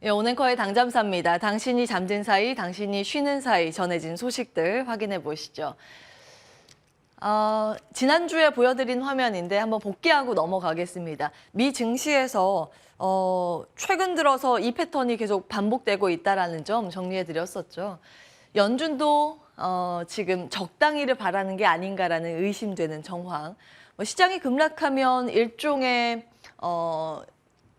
예, 오늘커의 당잠사입니다. 당신이 잠든 사이, 당신이 쉬는 사이 전해진 소식들 확인해 보시죠. 지난주에 보여드린 화면인데 한번 복귀하고 넘어가겠습니다. 미 증시에서 최근 들어서 이 패턴이 계속 반복되고 있다는 점 정리해드렸었죠. 연준도 지금 적당히를 바라는 게 아닌가라는 의심되는 정황. 시장이 급락하면 일종의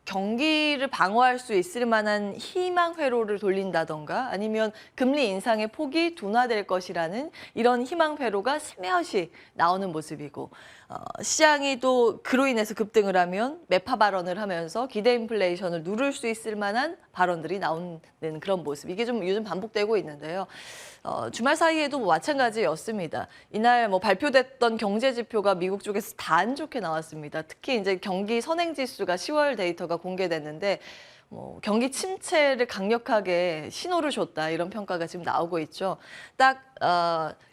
경기를 방어할 수 있을 만한 희망 회로를 돌린다던가 아니면 금리 인상의 폭이 둔화될 것이라는 이런 희망 회로가 스며시 나오는 모습이고 시장이 또 그로 인해서 급등을 하면 매파 발언을 하면서 기대 인플레이션을 누를 수 있을 만한 발언들이 나오는 그런 모습. 이게 좀 요즘 반복되고 있는데요. 주말 사이에도 마찬가지였습니다. 이날 발표됐던 경제 지표가 미국 쪽에서 다 안 좋게 나왔습니다. 특히 이제 경기 선행 지수가 10월 데이터가 공개됐는데 경기 침체를 강력하게 신호를 줬다 이런 평가가 지금 나오고 있죠. 딱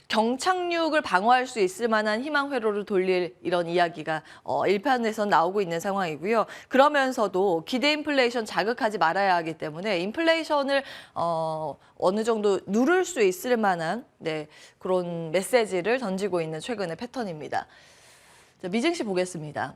경착륙을 방어할 수 있을 만한 희망 회로를 돌릴 이런 이야기가 일편에서 나오고 있는 상황이고요. 그러면서도 기대 인플레이션 자극하지 말아야 하기 때문에 인플레이션을 어느 정도 누를 수 있을 만한 그런 메시지를 던지고 있는 최근의 패턴입니다. 자, 미증시 보겠습니다.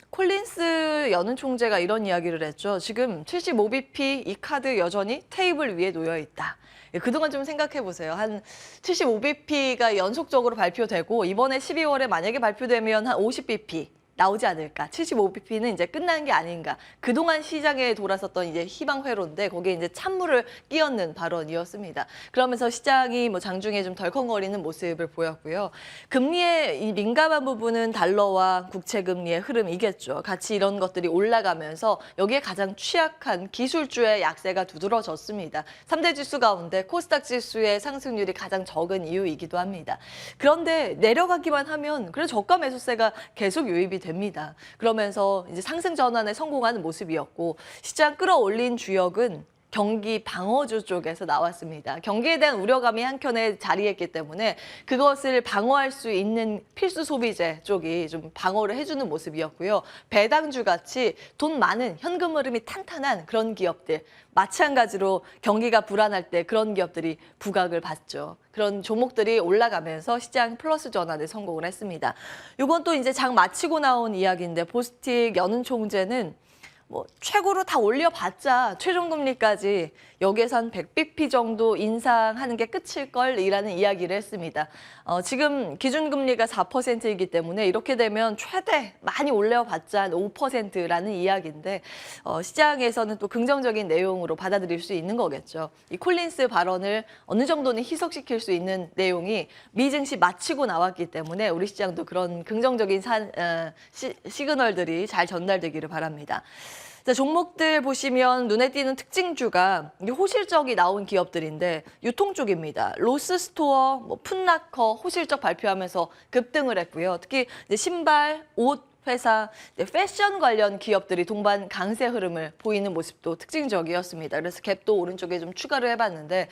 콜린스 연은 총재가 이런 이야기를 했죠. 지금 75bp 이 카드 여전히 테이블 위에 놓여 있다. 그동안 좀 생각해 보세요. 한 75bp가 연속적으로 발표되고 이번에 12월에 만약에 발표되면 한 50bp 나오지 않을까. 75bp는 이제 끝나는 게 아닌가. 그동안 시장에 돌았었던 이제 희망 회로인데 거기에 이제 찬물을 끼얹는 발언이었습니다. 그러면서 시장이 장중에 좀 덜컹거리는 모습을 보였고요. 금리의 이 민감한 부분은 달러와 국채 금리의 흐름이겠죠. 같이 이런 것들이 올라가면서 여기에 가장 취약한 기술주의 약세가 두드러졌습니다. 3대 지수 가운데 코스닥 지수의 상승률이 가장 적은 이유이기도 합니다. 그런데 내려가기만 하면 그래도 저가 매수세가 계속 유입이 됩니다. 그러면서 이제 상승 전환에 성공하는 모습이었고 시장 끌어올린 주역은 경기 방어주 쪽에서 나왔습니다. 경기에 대한 우려감이 한켠에 자리했기 때문에 그것을 방어할 수 있는 필수 소비재 쪽이 좀 방어를 해주는 모습이었고요. 배당주 같이 돈 많은 현금 흐름이 탄탄한 그런 기업들, 마찬가지로 경기가 불안할 때 그런 기업들이 부각을 받죠. 그런 종목들이 올라가면서 시장 플러스 전환에 성공을 했습니다. 이건 또 이제 장 마치고 나온 이야기인데 보스틱 연은 총재는 최고로 다 올려봤자 최종금리까지 여기에서 한 100bp 정도 인상하는 게 끝일걸이라는 이야기를 했습니다. 지금 기준금리가 4%이기 때문에 이렇게 되면 최대 많이 올려봤자 5%라는 이야기인데 시장에서는 또 긍정적인 내용으로 받아들일 수 있는 거겠죠. 이 콜린스 발언을 어느 정도는 희석시킬 수 있는 내용이 미증시 마치고 나왔기 때문에 우리 시장도 그런 긍정적인 시그널들이 잘 전달되기를 바랍니다. 자, 종목들 보시면 눈에 띄는 특징주가 호실적이 나온 기업들인데 유통 쪽입니다. 로스스토어, 풋라커 호실적 발표하면서 급등을 했고요. 특히 이제 신발, 옷 회사, 패션 관련 기업들이 동반 강세 흐름을 보이는 모습도 특징적이었습니다. 그래서 갭도 오른쪽에 좀 추가를 해봤는데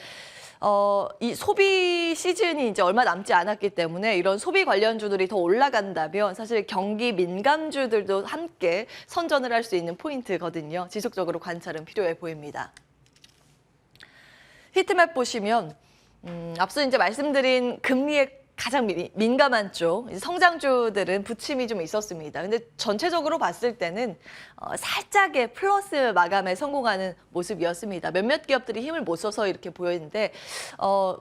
이 소비 시즌이 이제 얼마 남지 않았기 때문에 이런 소비 관련주들이 더 올라간다면 사실 경기 민감주들도 함께 선전을 할 수 있는 포인트거든요. 지속적으로 관찰은 필요해 보입니다. 히트맵 보시면 앞서 이제 말씀드린 금리의 가장 민감한 쪽, 성장주들은 부침이 좀 있었습니다. 근데 전체적으로 봤을 때는 살짝의 플러스 마감에 성공하는 모습이었습니다. 몇몇 기업들이 힘을 못 써서 이렇게 보였는데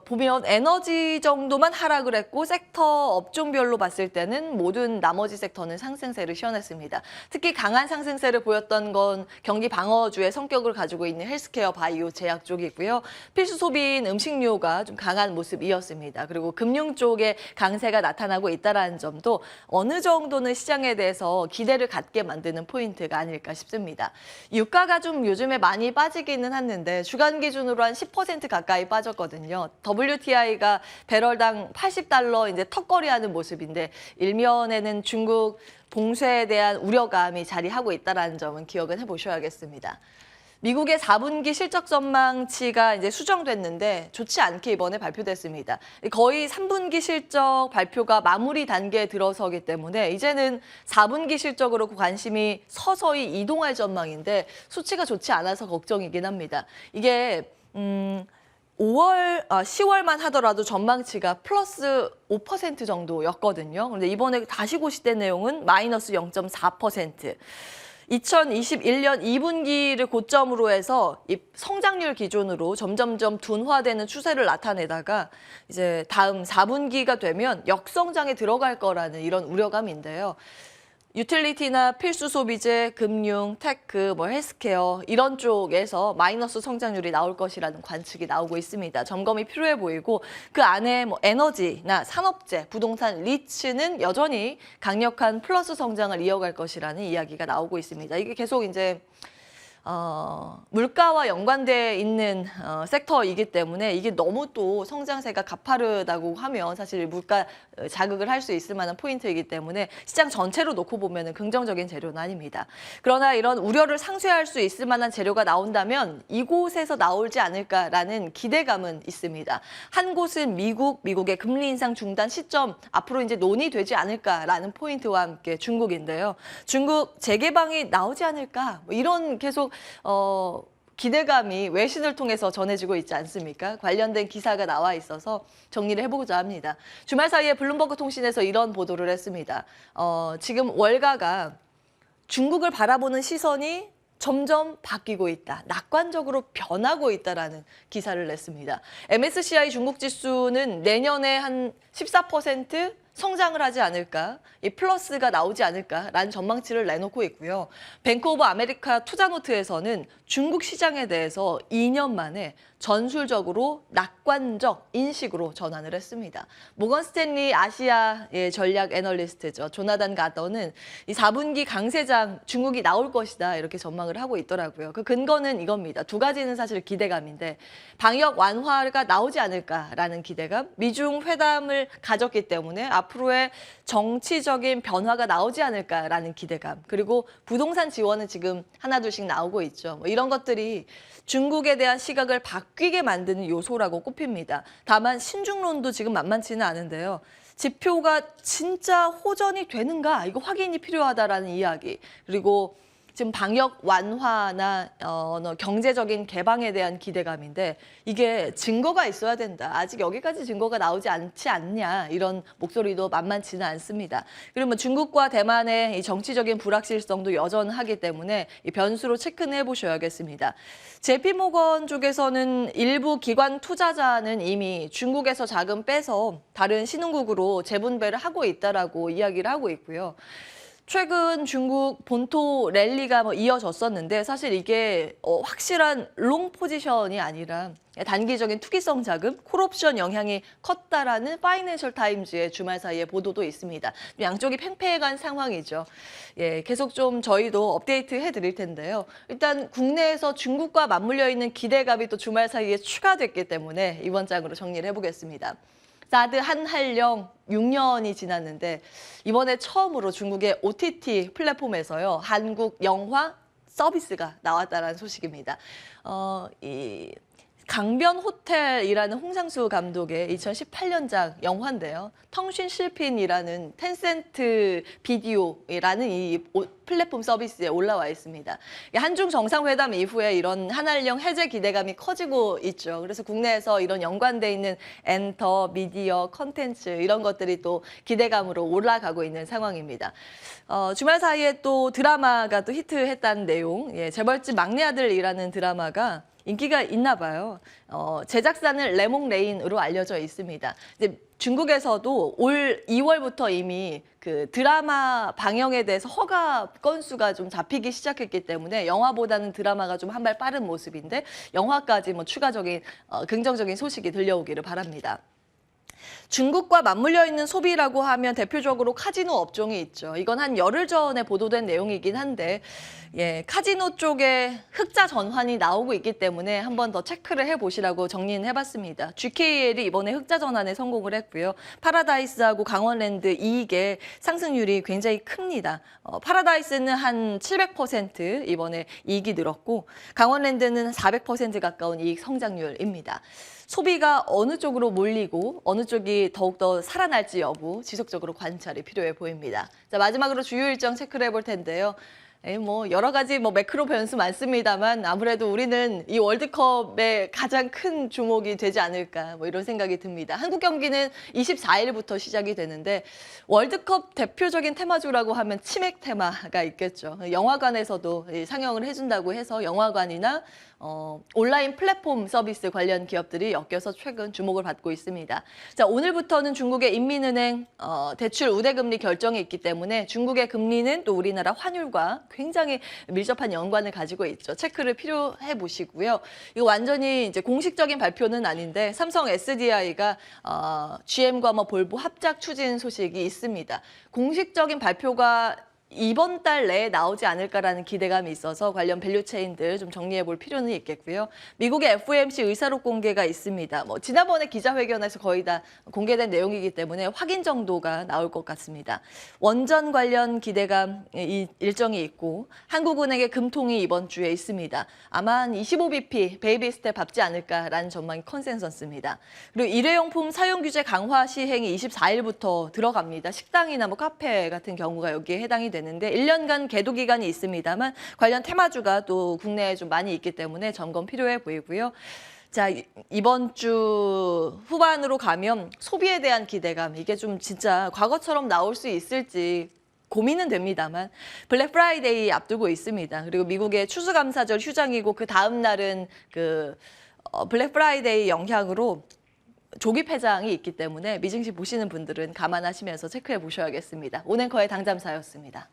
보면 에너지 정도만 하락을 했고 섹터 업종별로 봤을 때는 모든 나머지 섹터는 상승세를 시현했습니다. 특히 강한 상승세를 보였던 건 경기 방어주의 성격을 가지고 있는 헬스케어, 바이오, 제약 쪽이고요. 필수 소비인 음식료가 좀 강한 모습이었습니다. 그리고 금융 쪽에 강세가 나타나고 있다는 점도 어느 정도는 시장에 대해서 기대를 갖게 만드는 포인트가 아닐까 싶습니다. 유가가 좀 요즘에 많이 빠지기는 했는데 주간 기준으로 한 10% 가까이 빠졌거든요. WTI가 배럴당 80달러 이제 턱걸이하는 모습인데 일면에는 중국 봉쇄에 대한 우려감이 자리하고 있다는 점은 기억은 해보셔야겠습니다. 미국의 4분기 실적 전망치가 이제 수정됐는데 좋지 않게 이번에 발표됐습니다. 거의 3분기 실적 발표가 마무리 단계에 들어서기 때문에 이제는 4분기 실적으로 관심이 서서히 이동할 전망인데 수치가 좋지 않아서 걱정이긴 합니다. 이게 10월만 하더라도 전망치가 플러스 5% 정도였거든요. 그런데 이번에 다시 고시된 내용은 마이너스 0.4%. 2021년 2분기를 고점으로 해서 이 성장률 기준으로 점점점 둔화되는 추세를 나타내다가 이제 다음 4분기가 되면 역성장에 들어갈 거라는 이런 우려감인데요. 유틸리티나 필수 소비재, 금융, 테크, 헬스케어 이런 쪽에서 마이너스 성장률이 나올 것이라는 관측이 나오고 있습니다. 점검이 필요해 보이고 그 안에 에너지나 산업재, 부동산, 리츠는 여전히 강력한 플러스 성장을 이어갈 것이라는 이야기가 나오고 있습니다. 이게 계속 이제 물가와 연관돼 있는 섹터이기 때문에 이게 너무 또 성장세가 가파르다고 하면 사실 물가 자극을 할 수 있을 만한 포인트이기 때문에 시장 전체로 놓고 보면 긍정적인 재료는 아닙니다. 그러나 이런 우려를 상쇄할 수 있을 만한 재료가 나온다면 이곳에서 나오지 않을까라는 기대감은 있습니다. 한 곳은 미국의 금리 인상 중단 시점 앞으로 이제 논의되지 않을까라는 포인트와 함께 중국인데요. 중국 재개방이 나오지 않을까 이런 계속 기대감이 외신을 통해서 전해지고 있지 않습니까? 관련된 기사가 나와 있어서 정리를 해보고자 합니다. 주말 사이에 블룸버그 통신에서 이런 보도를 했습니다. 지금 월가가 중국을 바라보는 시선이 점점 바뀌고 있다. 낙관적으로 변하고 있다라는 기사를 냈습니다. MSCI 중국 지수는 내년에 한 14% 성장을 하지 않을까, 이 플러스가 나오지 않을까라는 전망치를 내놓고 있고요. 뱅크 오브 아메리카 투자노트에서는 중국 시장에 대해서 2년 만에 전술적으로 낙관적 인식으로 전환을 했습니다. 모건 스탠리 아시아의 전략 애널리스트죠. 조나단 가더는 이 4분기 강세장 중국이 나올 것이다 이렇게 전망을 하고 있더라고요. 그 근거는 이겁니다. 두 가지는 사실 기대감인데 방역 완화가 나오지 않을까라는 기대감, 미중 회담을 가졌기 때문에 앞으로의 정치적인 변화가 나오지 않을까라는 기대감, 그리고 부동산 지원은 지금 하나둘씩 나오고 있죠. 이런 것들이 중국에 대한 시각을 바뀌게 만드는 요소라고 꼽힙니다. 다만 신중론도 지금 만만치는 않은데요. 지표가 진짜 호전이 되는가? 이거 확인이 필요하다라는 이야기. 그리고 지금 방역 완화나 경제적인 개방에 대한 기대감인데 이게 증거가 있어야 된다. 아직 여기까지 증거가 나오지 않지 않냐 이런 목소리도 만만치는 않습니다. 그리고 중국과 대만의 이 정치적인 불확실성도 여전하기 때문에 이 변수로 체크는 해보셔야겠습니다. JP모건 쪽에서는 일부 기관 투자자는 이미 중국에서 자금 빼서 다른 신흥국으로 재분배를 하고 있다라고 이야기를 하고 있고요. 최근 중국 본토 랠리가 이어졌었는데 사실 이게 확실한 롱 포지션이 아니라 단기적인 투기성 자금, 콜옵션 영향이 컸다라는 파이낸셜 타임즈의 주말 사이에 보도도 있습니다. 양쪽이 팽팽해간 상황이죠. 예, 계속 좀 저희도 업데이트 해드릴 텐데요. 일단 국내에서 중국과 맞물려 있는 기대감이 또 주말 사이에 추가됐기 때문에 이번 장으로 정리를 해보겠습니다. 사드 한한령 6년이 지났는데 이번에 처음으로 중국의 OTT 플랫폼에서요. 한국 영화 서비스가 나왔다는 소식입니다. 이 강변 호텔이라는 홍상수 감독의 2018년작 영화인데요. 텅신 실핀이라는 텐센트 비디오라는 이 플랫폼 서비스에 올라와 있습니다. 한중 정상회담 이후에 이런 한한령 해제 기대감이 커지고 있죠. 그래서 국내에서 이런 연관돼 있는 엔터, 미디어, 컨텐츠 이런 것들이 또 기대감으로 올라가고 있는 상황입니다. 주말 사이에 또 드라마가 또 히트했다는 내용, 재벌집 막내 아들이라는 드라마가 인기가 있나 봐요. 제작사는 레몽 레인으로 알려져 있습니다. 이제 중국에서도 올 2월부터 이미 그 드라마 방영에 대해서 허가 건수가 좀 잡히기 시작했기 때문에 영화보다는 드라마가 좀 한 발 빠른 모습인데 영화까지 추가적인 긍정적인 소식이 들려오기를 바랍니다. 중국과 맞물려 있는 소비라고 하면 대표적으로 카지노 업종이 있죠. 이건 한 열흘 전에 보도된 내용이긴 한데 예, 카지노 쪽에 흑자 전환이 나오고 있기 때문에 한 번 더 체크를 해보시라고 정리는 해봤습니다. GKL이 이번에 흑자 전환에 성공을 했고요. 파라다이스하고 강원랜드 이익의 상승률이 굉장히 큽니다. 파라다이스는 한 700% 이번에 이익이 늘었고 강원랜드는 400% 가까운 이익 성장률입니다. 소비가 어느 쪽으로 몰리고 어느 쪽이 더욱더 살아날지 여부 지속적으로 관찰이 필요해 보입니다. 자, 마지막으로 주요 일정 체크를 해볼 텐데요. 여러 가지 매크로 변수 많습니다만 아무래도 우리는 이 월드컵의 가장 큰 주목이 되지 않을까 이런 생각이 듭니다. 한국 경기는 24일부터 시작이 되는데 월드컵 대표적인 테마주라고 하면 치맥 테마가 있겠죠. 영화관에서도 상영을 해준다고 해서 영화관이나 온라인 플랫폼 서비스 관련 기업들이 엮여서 최근 주목을 받고 있습니다. 자, 오늘부터는 중국의 인민은행 대출 우대금리 결정이 있기 때문에 중국의 금리는 또 우리나라 환율과 굉장히 밀접한 연관을 가지고 있죠. 체크를 필요해 보시고요. 이거 완전히 이제 공식적인 발표는 아닌데 삼성 SDI가 GM과 볼보 합작 추진 소식이 있습니다. 공식적인 발표가 이번 달 내에 나오지 않을까라는 기대감이 있어서 관련 밸류체인들 좀 정리해 볼 필요는 있겠고요. 미국의 FOMC 의사록 공개가 있습니다. 지난번에 기자회견에서 거의 다 공개된 내용이기 때문에 확인 정도가 나올 것 같습니다. 원전 관련 기대감 일정이 있고 한국은행의 금통이 이번 주에 있습니다. 아마 한 25bp 베이비 스텝 밟지 않을까라는 전망이 컨센서스입니다. 그리고 일회용품 사용 규제 강화 시행이 24일부터 들어갑니다. 식당이나 카페 같은 경우가 여기에 해당이 되는데 1년간 계도 기간이 있습니다만 관련 테마주가 또 국내에 좀 많이 있기 때문에 점검 필요해 보이고요. 자, 이번 주 후반으로 가면 소비에 대한 기대감, 이게 좀 진짜 과거처럼 나올 수 있을지 고민은 됩니다만 블랙 프라이데이 앞두고 있습니다. 그리고 미국의 추수감사절 휴장이고 그 다음 날은 블랙 프라이데이 영향으로 조기 폐장이 있기 때문에 미증시 보시는 분들은 감안하시면서 체크해 보셔야겠습니다. 오냉커의 당잠사였습니다.